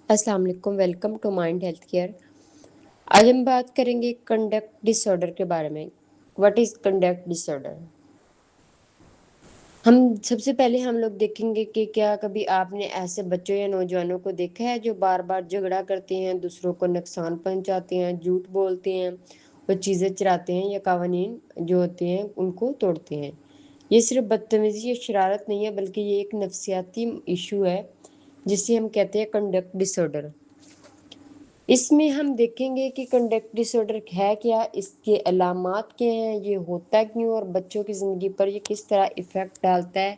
अस्सलाम वालेकुम, welcome to mind health care. आज हम बात करेंगे कंडक्ट डिसऑर्डर के बारे में। What is conduct disorder? हम सबसे पहले हम लोग देखेंगे कि क्या कभी आपने ऐसे बच्चों या नौजवानों को देखा है जो बार बार झगड़ा करते हैं, दूसरों को नुकसान पहुंचाते हैं, झूठ बोलते हैं और चीज़ें चुराते हैं या कानून जो होते हैं उनको तोड़ते हैं। ये सिर्फ बदतमीजी या शरारत नहीं है, बल्कि ये एक नफ्सियाती इशू है जिसे हम कहते हैं कंडक्ट डिसऑर्डर। इसमें हम देखेंगे कि कंडक्ट डिसऑर्डर है क्या, इसके अलामात क्या हैं, ये होता क्यों और बच्चों की ज़िंदगी पर ये किस तरह इफ़ेक्ट डालता है,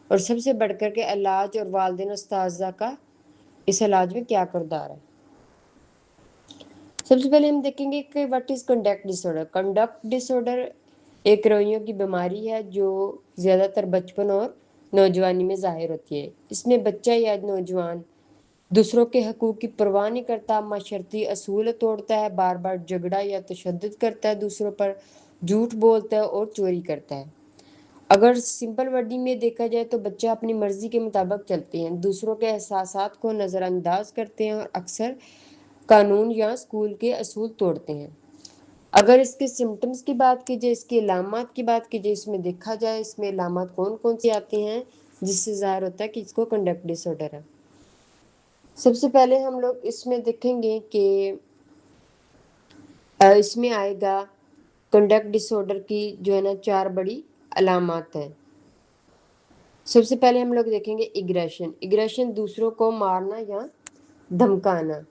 और सबसे बढ़कर के इलाज और वालिदैन उस्ताज़ा का इस इलाज में क्या किरदार है। सबसे पहले हम देखेंगे कि what is conduct disorder. Conduct disorder एक रवैयों की बीमारी है जो ज़्यादातर बचपन और नौजवानी में ज़ाहिर होती है। इसमें बच्चा या नौजवान दूसरों के हकूक़ की परवाह नहीं करता, माशरती असूल तोड़ता है, बार बार झगड़ा या तशद्दुद करता है, दूसरों पर झूठ बोलता है और चोरी करता है। अगर सिंपल वर्डिंग में देखा जाए तो बच्चा अपनी मर्जी के मुताबिक चलते हैं, दूसरों के एहसासात को नज़रअंदाज करते हैं और अक्सर कानून या स्कूल के असूल तोड़ते हैं। अगर इसके सिम्टम्स की बात की जाए, इसकी अलामत की बात की जाए, इसमें देखा जाए इसमें अलामत कौन कौन सी आती हैं जिससे ज़ाहिर होता है कि इसको कंडक्ट डिसऑर्डर है। सबसे पहले हम लोग इसमें देखेंगे कि इसमें आएगा कंडक्ट डिसऑर्डर की जो है ना 4 बड़ी अलामत हैं। सबसे पहले हम लोग देखेंगे एग्रेशन। एग्रेशन दूसरों को मारना या धमकाना।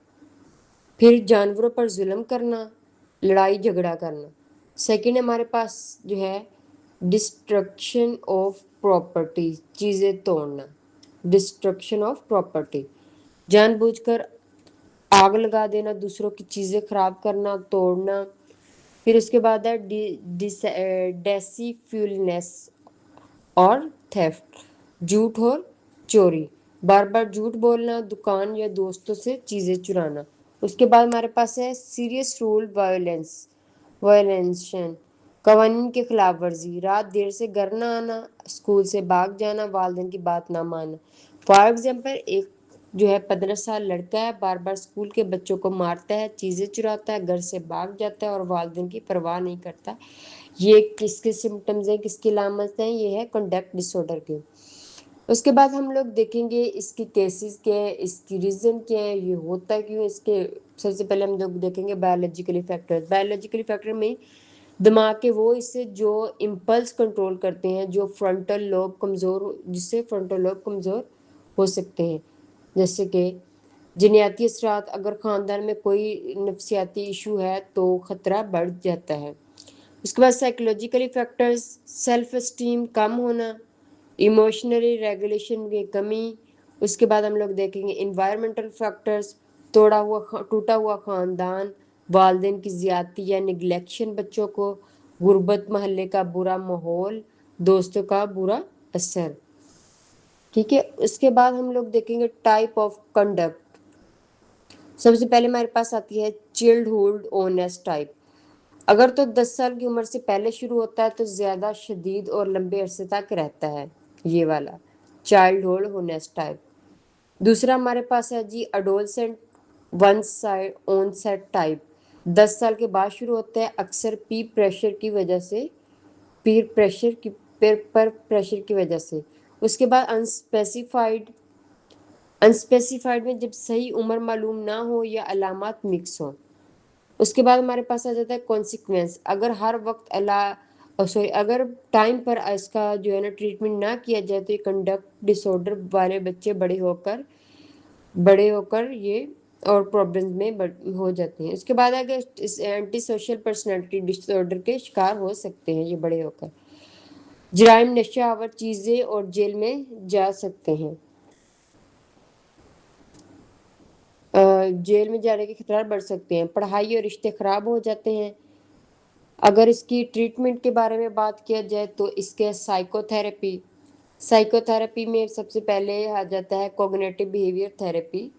फिर जानवरों पर जुल्म करना, लड़ाई झगड़ा करना। सेकंड हमारे पास जो है डिस्ट्रक्शन ऑफ प्रॉपर्टी, चीज़ें तोड़ना। डिस्ट्रक्शन ऑफ प्रॉपर्टी, जानबूझकर आग लगा देना, दूसरों की चीज़ें खराब करना, तोड़ना। फिर उसके बाद है डेसीफ्यूलनेस और थेफ्ट, झूठ और चोरी, बार बार झूठ बोलना, दुकान या दोस्तों से चीज़ें चुराना। उसके बाद हमारे पास है सीरियस रूल वायलेंशन, कवानीन के खिलाफ वर्जी, रात देर से घर ना आना, स्कूल से भाग जाना, वालिदैन की बात ना मानना। फॉर एग्जाम्पल, एक जो है 15 साल लड़का है, बार बार स्कूल के बच्चों को मारता है, चीज़ें चुराता है, घर से भाग जाता है और वालिदैन की परवाह नहीं करता। ये किसके सिम्टम्स हैं, किसकी अलामत हैं? ये है कंडक्ट डिसऑर्डर के। उसके बाद हम लोग देखेंगे इसकी केसेस क्या है, इसकी रीज़न क्या है, ये होता क्यों इसके। सबसे पहले हम लोग देखेंगे बायोलॉजिकली फैक्टर्स। बायोलॉजिकली फैक्टर में दिमाग के वो इससे जो इम्पल्स कंट्रोल करते हैं, जो फ्रंटल लोब कमज़ोर, जिससे फ्रंटल लोब कमज़ोर हो सकते हैं। जैसे कि जिनयाती असरात, अगर ख़ानदान में कोई नफ्सियाती इशू है तो ख़तरा बढ़ जाता है। उसके बाद साइकोलॉजिकली फैक्टर्स, सेल्फ एस्टीम कम होना, इमोशनली रेगुलेशन की कमी। उसके बाद हम लोग देखेंगे इन्वायरमेंटल फैक्टर्स, टूटा हुआ ख़ानदान, वालिदैन की ज़्यादती या निगलेक्शन बच्चों को, गुर्बत, महल्ले का बुरा माहौल, दोस्तों का बुरा असर। ठीक है, उसके बाद हम लोग देखेंगे टाइप ऑफ कंडक्ट। सबसे पहले हमारे पास आती है चाइल्डहुड ओनेस टाइप। अगर तो 10 साल की उम्र से पहले शुरू होता है तो ज़्यादा शदीद और लंबे अरसे तक रहता है, ये वाला चाइल्डहुड होनेस टाइप। दूसरा हमारे पास है जी adolescent one side onset type. 10 साल के बाद शुरू होता है, अक्सर पीर प्रेशर की पेर पर प्रेशर की वजह से। उसके बाद अनस्पेसिफाइड में जब सही उम्र मालूम ना हो या अलामत मिक्स हो। उसके बाद हमारे पास आ जाता है कॉन्सिक्वेंस। अगर हर वक्त अगर टाइम पर इसका जो है ना ट्रीटमेंट ना किया जाए तो ये कंडक्ट डिसऑर्डर वाले बच्चे बड़े होकर ये और प्रॉब्लम्स में हो जाते हैं। उसके बाद अगर इस एंटी सोशल पर्सनैलिटी डिसऑर्डर के शिकार हो सकते हैं ये बड़े होकर, जराइम, नशा आवर चीज़ें और जेल में जा सकते हैं। जेल में जाने के खतरा बढ़ सकते हैं, पढ़ाई और रिश्ते खराब हो जाते हैं। अगर इसकी ट्रीटमेंट के बारे में बात किया जाए तो इसके साइकोथेरेपी में सबसे पहले आ जाता है कॉग्निटिव बिहेवियर थेरेपी,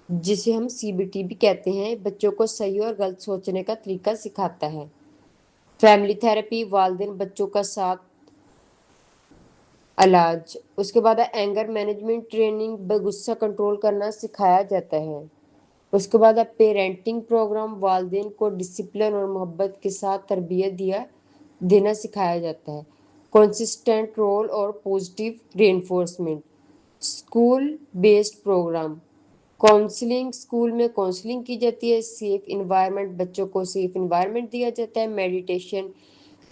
जिसे हम सीबीटी भी कहते हैं, बच्चों को सही और गलत सोचने का तरीका सिखाता है। फैमिली थेरेपी, वालिदैन बच्चों का साथ علاج، اس کے بعد اینگر مینجمنٹ ٹریننگ، غصہ کنٹرول کرنا سکھایا جاتا ہے۔ اس کے بعد پیرنٹنگ پروگرام، والدین کو ڈسپلن اور محبت کے ساتھ تربیت دینا سکھایا جاتا ہے۔ کنسسٹنٹ رول اور positive reinforcement, school based program, counselling, school میں کاؤنسلنگ کی جاتی ہے۔ سیف انوائرمنٹ، بچوں کو سیف انوائرمنٹ دیا جاتا ہے۔ میڈیٹیشن،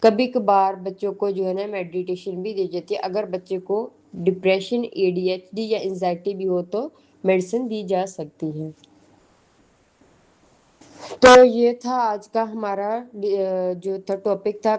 کبھی کبھار بچوں کو جو ہے نا میڈیٹیشن بھی دی جاتی ہے، اگر بچے کو ڈپریشن، ADHD یا انزائٹی بھی ہو تو میڈیسن دی جا سکتی ہے۔ تو یہ تھا آج کا ہمارا جو تھا ٹاپک تھا